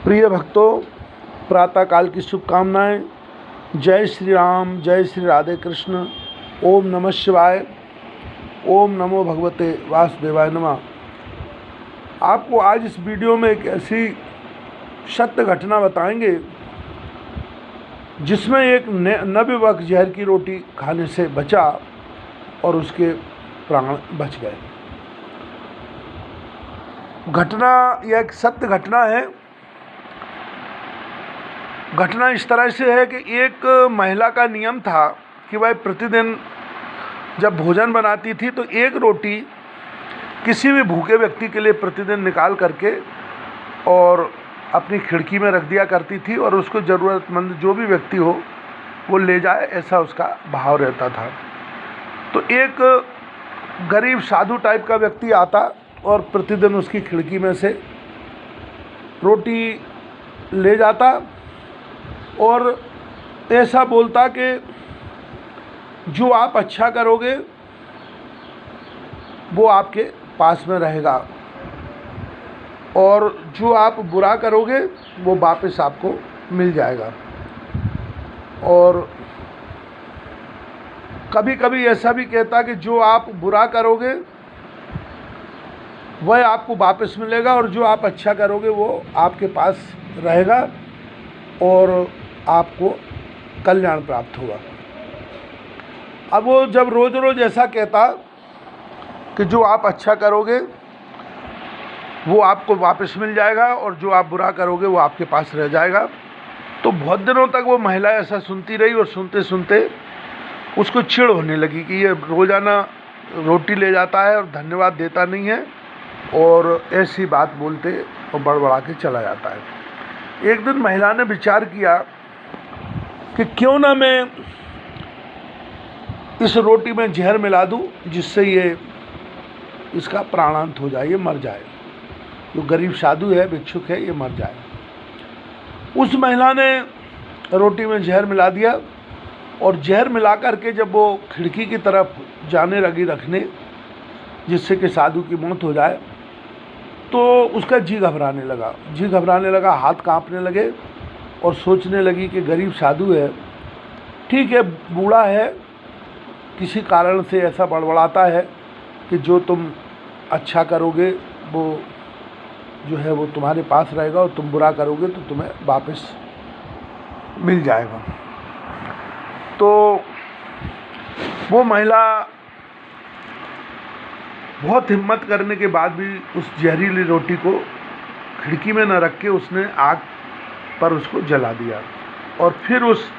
प्रिय भक्तों, प्रातःकाल की शुभकामनाएं। जय श्री राम, जय श्री राधे कृष्ण। ओम नमः शिवाय। ओम नमो भगवते वासुदेवाय नमः। आपको आज इस वीडियो में एक ऐसी सत्य घटना बताएंगे जिसमें एक नवयुवक जहर की रोटी खाने से बचा और उसके प्राण बच गए। घटना यह एक सत्य घटना है। घटना इस तरह से है कि एक महिला का नियम था कि वह प्रतिदिन जब भोजन बनाती थी तो एक रोटी किसी भी भूखे व्यक्ति के लिए प्रतिदिन निकाल करके और अपनी खिड़की में रख दिया करती थी और उसको ज़रूरतमंद जो भी व्यक्ति हो वो ले जाए, ऐसा उसका भाव रहता था। तो एक गरीब साधु टाइप का व्यक्ति आता और प्रतिदिन उसकी खिड़की में से रोटी ले जाता और ऐसा बोलता कि जो आप अच्छा करोगे वो आपके पास में रहेगा और जो आप बुरा करोगे वो वापस आपको मिल जाएगा। और कभी कभी ऐसा भी कहता कि जो आप बुरा करोगे वह आपको वापस मिलेगा और जो आप अच्छा करोगे वो आपके पास रहेगा और आपको कल्याण प्राप्त होगा। अब वो जब रोज़ रोज़ ऐसा कहता कि जो आप अच्छा करोगे वो आपको वापस मिल जाएगा और जो आप बुरा करोगे वो आपके पास रह जाएगा, तो बहुत दिनों तक वो महिला ऐसा सुनती रही और सुनते सुनते उसको चिढ़ होने लगी कि ये रोज़ाना रोटी ले जाता है और धन्यवाद देता नहीं है और ऐसी बात बोलते और बड़बड़ा के चला जाता है। एक दिन महिला ने विचार किया कि क्यों ना मैं इस रोटी में जहर मिला दूं जिससे ये इसका प्राणांत हो जाए, ये मर जाए। जो गरीब साधु है, भिक्षुक है, ये मर जाए। उस महिला ने रोटी में जहर मिला दिया और जहर मिला करके जब वो खिड़की की तरफ जाने लगी रखने जिससे कि साधु की मौत हो जाए, तो उसका जी घबराने लगा, हाथ कांपने लगे और सोचने लगी कि गरीब साधु है, ठीक है, बूढ़ा है, किसी कारण से ऐसा बड़बड़ाता है कि जो तुम अच्छा करोगे वो जो है वो तुम्हारे पास रहेगा और तुम बुरा करोगे तो तुम्हें वापस मिल जाएगा। तो वो महिला बहुत हिम्मत करने के बाद भी उस जहरीली रोटी को खिड़की में न रख के उसने आग पर उसको जला दिया और फिर उस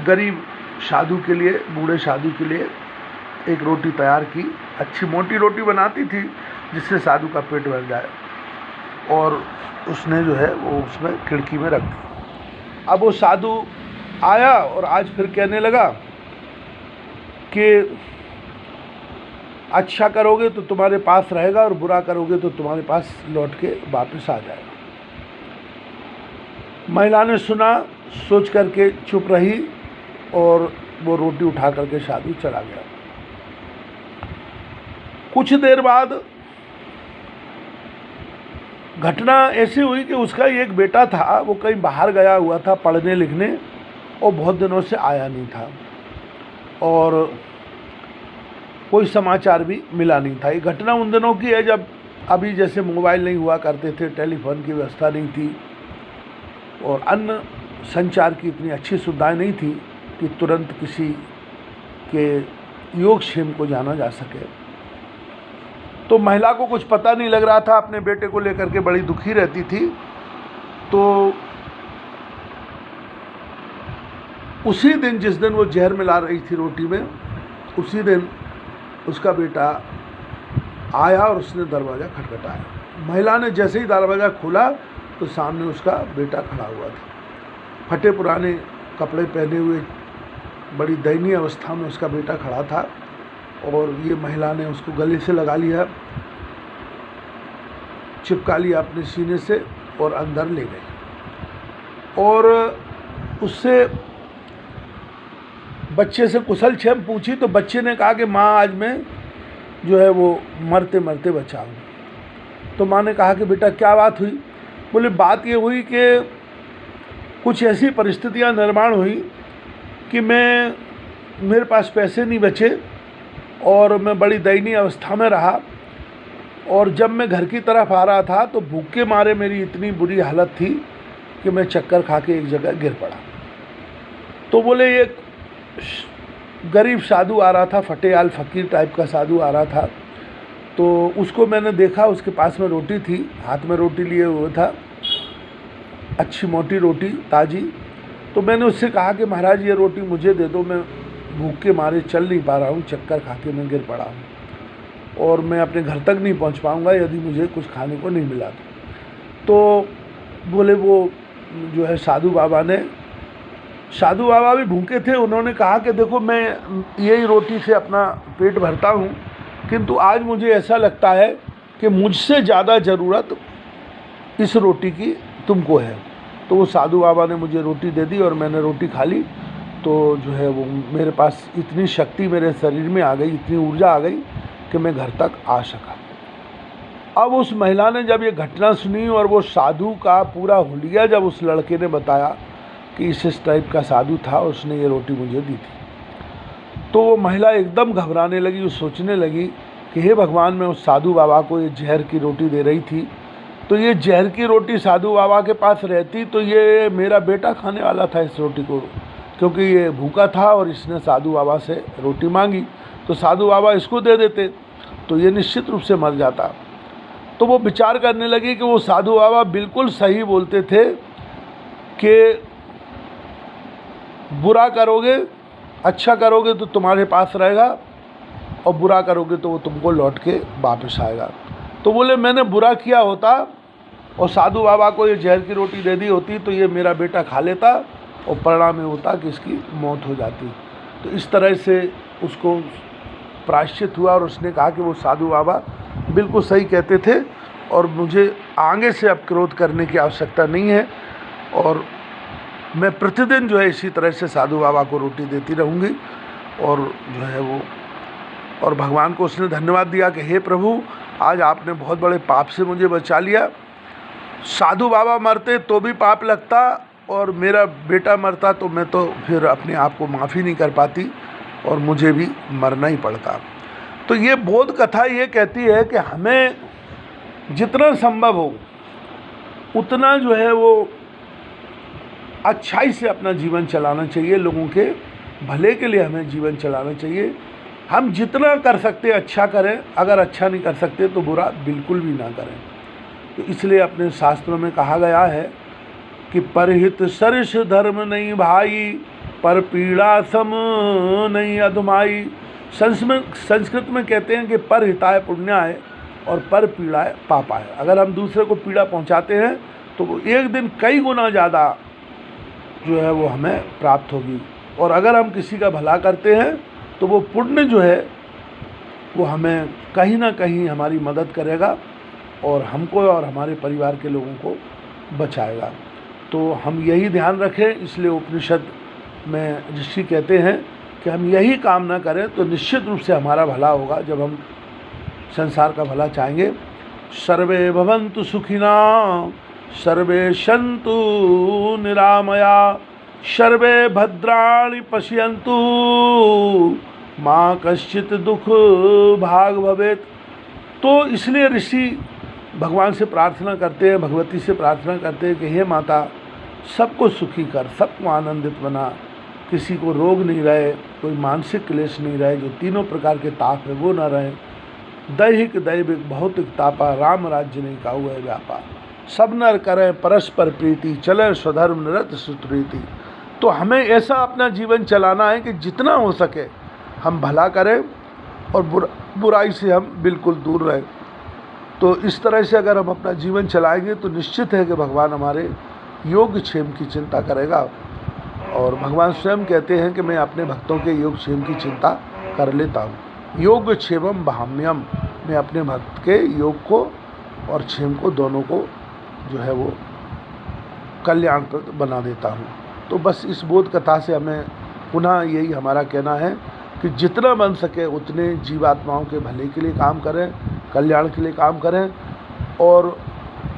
गरीब साधु के लिए, बूढ़े साधु के लिए एक रोटी तैयार की। अच्छी मोटी रोटी बनाती थी जिससे साधु का पेट भर जाए और उसने जो है वो उसमें खिड़की में रख दी। अब वो साधु आया और आज फिर कहने लगा कि अच्छा करोगे तो तुम्हारे पास रहेगा और बुरा करोगे तो तुम्हारे पास लौट के वापस आ जाएगा। महिला ने सुना, सोच करके चुप रही और वो रोटी उठा करके साधु चला गया। कुछ देर बाद घटना ऐसी हुई कि उसका एक बेटा था, वो कहीं बाहर गया हुआ था पढ़ने लिखने और बहुत दिनों से आया नहीं था और कोई समाचार भी मिला नहीं था। ये घटना उन दिनों की है जब अभी जैसे मोबाइल नहीं हुआ करते थे, टेलीफोन की व्यवस्था नहीं थी और अन्य संचार की इतनी अच्छी सुविधाएं नहीं थी कि तुरंत किसी के योगक्षेम को जाना जा सके। तो महिला को कुछ पता नहीं लग रहा था, अपने बेटे को लेकर के बड़ी दुखी रहती थी। तो उसी दिन जिस दिन वो जहर मिला रही थी रोटी में, उसी दिन उसका बेटा आया और उसने दरवाज़ा खटखटाया। महिला ने जैसे ही दरवाज़ा खोला तो सामने उसका बेटा खड़ा हुआ था, फटे पुराने कपड़े पहने हुए, बड़ी दयनीय अवस्था में उसका बेटा खड़ा था और ये महिला ने उसको गले से लगा लिया, चिपका लिया अपने सीने से और अंदर ले गई और उससे बच्चे से कुशल क्षेम पूछी तो बच्चे ने कहा कि माँ आज मैं जो है वो मरते मरते बचा हूँ। तो माँ ने कहा कि बेटा क्या बात हुई? बोले बात ये हुई कि कुछ ऐसी परिस्थितियां निर्माण हुई कि मेरे पास पैसे नहीं बचे और मैं बड़ी दयनीय अवस्था में रहा। और जब मैं घर की तरफ आ रहा था तो भूख के मारे मेरी इतनी बुरी हालत थी कि मैं चक्कर खा के एक जगह गिर पड़ा। तो बोले एक गरीब साधु आ रहा था, फटेहाल फ़कीर टाइप का साधु आ रहा था। तो उसको मैंने देखा, उसके पास में रोटी थी, हाथ में रोटी लिए हुए था, अच्छी मोटी रोटी ताज़ी। तो मैंने उससे कहा कि महाराज ये रोटी मुझे दे दो, मैं भूख के मारे चल नहीं पा रहा हूँ, चक्कर खा के मैं गिर पड़ा हूँ और मैं अपने घर तक नहीं पहुँच पाऊँगा यदि मुझे कुछ खाने को नहीं मिला तो बोले वो जो है साधु बाबा भी भूखे थे। उन्होंने कहा कि देखो मैं यही रोटी से अपना पेट भरता हूँ, किंतु आज मुझे ऐसा लगता है कि मुझसे ज़्यादा ज़रूरत इस रोटी की तुमको है। तो वो साधु बाबा ने मुझे रोटी दे दी और मैंने रोटी खा ली। तो जो है वो मेरे पास इतनी शक्ति मेरे शरीर में आ गई, इतनी ऊर्जा आ गई कि मैं घर तक आ सका। अब उस महिला ने जब ये घटना सुनी और वो साधु का पूरा हुलिया जब उस लड़के ने बताया कि इस टाइप का साधु था, उसने ये रोटी मुझे दी थी, तो वो महिला एकदम घबराने लगी। वो सोचने लगी कि हे भगवान, मैं उस साधु बाबा को ये जहर की रोटी दे रही थी, तो ये जहर की रोटी साधु बाबा के पास रहती तो ये मेरा बेटा खाने वाला था इस रोटी को, क्योंकि ये भूखा था और इसने साधु बाबा से रोटी मांगी, तो साधु बाबा इसको दे देते तो ये निश्चित रूप से मर जाता। तो वो विचार करने लगी कि वो साधु बाबा बिल्कुल सही बोलते थे कि बुरा करोगे, अच्छा करोगे तो तुम्हारे पास रहेगा और बुरा करोगे तो वो तुमको लौट के वापस आएगा। तो बोले मैंने बुरा किया होता और साधु बाबा को ये जहर की रोटी दे दी होती तो ये मेरा बेटा खा लेता और परिणाम में होता कि इसकी मौत हो जाती। तो इस तरह से उसको प्रायश्चित हुआ और उसने कहा कि वो साधु बाबा बिल्कुल सही कहते थे और मुझे आगे से अब क्रोध करने की आवश्यकता नहीं है और मैं प्रतिदिन जो है इसी तरह से साधु बाबा को रोटी देती रहूँगी। और जो है वो और भगवान को उसने धन्यवाद दिया कि हे प्रभु, आज आपने बहुत बड़े पाप से मुझे बचा लिया। साधु बाबा मरते तो भी पाप लगता और मेरा बेटा मरता तो मैं तो फिर अपने आप को माफ़ी नहीं कर पाती और मुझे भी मरना ही पड़ता। तो ये बोध कथा ये कहती है कि हमें जितना संभव हो उतना जो है वो अच्छाई से अपना जीवन चलाना चाहिए, लोगों के भले के लिए हमें जीवन चलाना चाहिए। हम जितना कर सकते अच्छा करें, अगर अच्छा नहीं कर सकते तो बुरा बिल्कुल भी ना करें। तो इसलिए अपने शास्त्रों में कहा गया है कि परहित सरिष धर्म नहीं भाई, पर पीड़ा सम नहीं अधमाई। संस्कृत में कहते हैं कि पर हिताय पुण्याय और पर पीड़ाय पापाय। अगर हम दूसरे को पीड़ा पहुंचाते हैं तो वो एक दिन कई गुना ज़्यादा जो है वो हमें प्राप्त होगी, और अगर हम किसी का भला करते हैं तो वो पुण्य जो है वो हमें कहीं ना कहीं हमारी मदद करेगा और हमको और हमारे परिवार के लोगों को बचाएगा। तो हम यही ध्यान रखें। इसलिए उपनिषद में ऋषि कहते हैं कि हम यही कामना करें तो निश्चित रूप से हमारा भला होगा। जब हम संसार का भला चाहेंगे, सर्वे भवन्तु सुखिना, सर्वे सन्तु निरामया, सर्वे भद्राणि पश्यन्तु, माँ कश्चित दुख भाग भवेत्। तो इसलिए ऋषि भगवान से प्रार्थना करते हैं, भगवती से प्रार्थना करते हैं कि हे माता, सबको सुखी कर, सबको आनंदित बना, किसी को रोग नहीं रहे, कोई मानसिक क्लेश नहीं रहे, जो तीनों प्रकार के ताप है वो न रहे, दैहिक दैविक भौतिक तापा, राम राज्य नहीं काहू है व्यापा, सब नर करें परस्पर प्रीति, चले स्वधर्म निरत सुप्रीति। तो हमें ऐसा अपना जीवन चलाना है कि जितना हो सके हम भला करें और बुराई से हम बिल्कुल दूर रहें। तो इस तरह से अगर हम अपना जीवन चलाएंगे तो निश्चित है कि भगवान हमारे योगक्षेम की चिंता करेगा। और भगवान स्वयं कहते हैं कि मैं अपने भक्तों के योगक्षेम की चिंता कर लेता हूँ। योगक्षेमम भाम्यम, मैं अपने भक्त के योग को और क्षेम को दोनों को जो है वो कल्याणप्रद बना देता हूँ। तो बस इस बोध कथा से हमें पुनः यही हमारा कहना है कि जितना बन सके उतने जीवात्माओं के भले के लिए काम करें, कल्याण के लिए काम करें और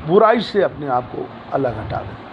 बुराई से अपने आप को अलग हटा दें।